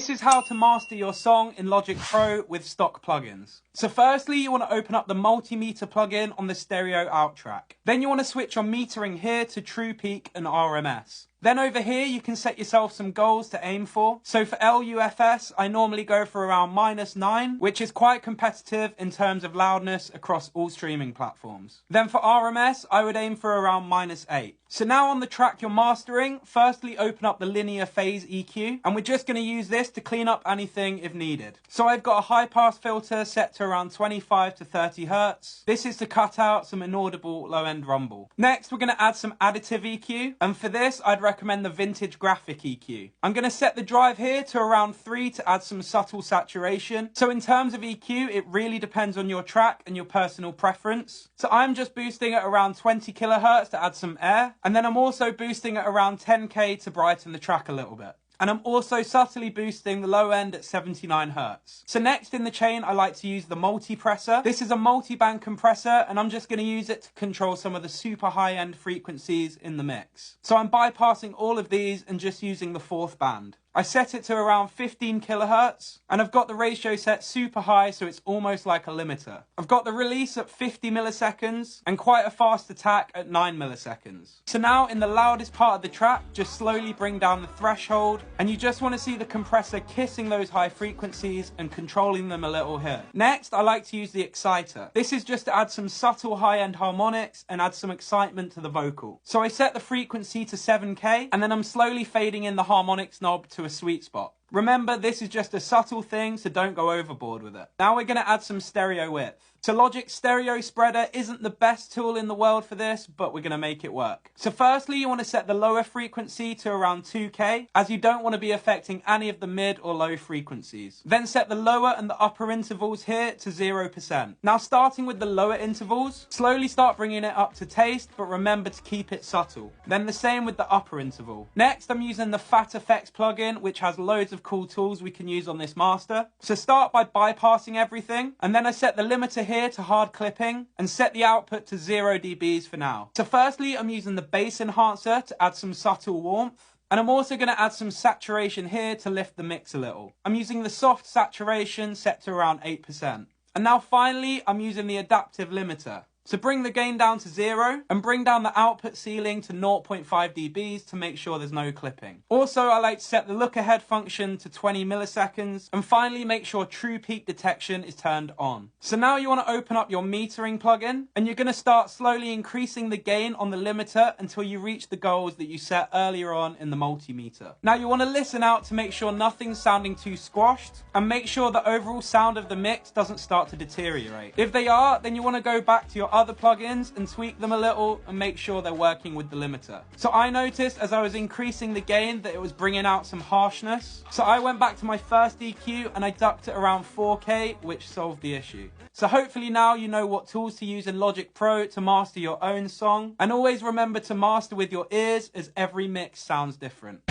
This is how to master your song in Logic Pro with stock plugins. So firstly, you want to open up the multimeter plugin on the stereo out track. Then you want to switch your metering here to true peak and RMS. Then over here, you can set yourself some goals to aim for. So for LUFS, I normally go for around -9, which is quite competitive in terms of loudness across all streaming platforms. Then for RMS, I would aim for around -8. So now on the track you're mastering, firstly open up the linear phase EQ, and we're just going to use this to clean up anything if needed. So I've got a high pass filter set to around 25 to 30 Hertz. This is to cut out some inaudible low end rumble. Next, we're going to add some additive EQ, and for this, I'd recommend the vintage graphic EQ. I'm going to set the drive here to around 3 to add some subtle saturation. So in terms of EQ, it really depends on your track and your personal preference. So I'm just boosting at around 20 kilohertz to add some air, and then I'm also boosting at around 10k to brighten the track a little bit. And I'm also subtly boosting the low end at 79 Hertz. So next in the chain, I like to use the multi-pressor. This is a multi-band compressor, and I'm just going to use it to control some of the super high-end frequencies in the mix. So I'm bypassing all of these and just using the 4th band. I set it to around 15 kilohertz, and I've got the ratio set super high, so it's almost like a limiter. I've got the release at 50 milliseconds and quite a fast attack at 9 milliseconds. So now in the loudest part of the track, just slowly bring down the threshold, and you just want to see the compressor kissing those high frequencies and controlling them a little here. Next, I like to use the exciter. This is just to add some subtle high-end harmonics and add some excitement to the vocal. So I set the frequency to 7k, and then I'm slowly fading in the harmonics knob to a sweet spot. Remember, this is just a subtle thing, so don't go overboard with it. Now we're going to add some stereo width. So Logic's stereo spreader isn't the best tool in the world for this, but we're going to make it work. So firstly, you want to set the lower frequency to around 2k, as you don't want to be affecting any of the mid or low frequencies. Then set the lower and the upper intervals here to 0%. Now starting with the lower intervals, slowly start bringing it up to taste, but remember to keep it subtle. Then the same with the upper interval. Next, I'm using the Fat Effects plugin, which has loads of cool tools we can use on this master. So start by bypassing everything, and then I set the limiter here to hard clipping and set the output to 0 dBs for now. So firstly, I'm using the bass enhancer to add some subtle warmth, and I'm also going to add some saturation here to lift the mix a little. I'm using the soft saturation set to around 8%. And now finally, I'm using the adaptive limiter. So bring the gain down to 0 and bring down the output ceiling to 0.5 dBs to make sure there's no clipping. Also, I like to set the look ahead function to 20 milliseconds, and finally make sure true peak detection is turned on. So now you want to open up your metering plugin, and you're going to start slowly increasing the gain on the limiter until you reach the goals that you set earlier on in the multimeter. Now you want to listen out to make sure nothing's sounding too squashed, and make sure the overall sound of the mix doesn't start to deteriorate. If they are, then you want to go back to your other plugins and tweak them a little and make sure they're working with the limiter. So I noticed as I was increasing the gain that it was bringing out some harshness. So I went back to my first EQ and I ducked it around 4k, which solved the issue. So hopefully now you know what tools to use in Logic Pro to master your own song. And always remember to master with your ears, as every mix sounds different.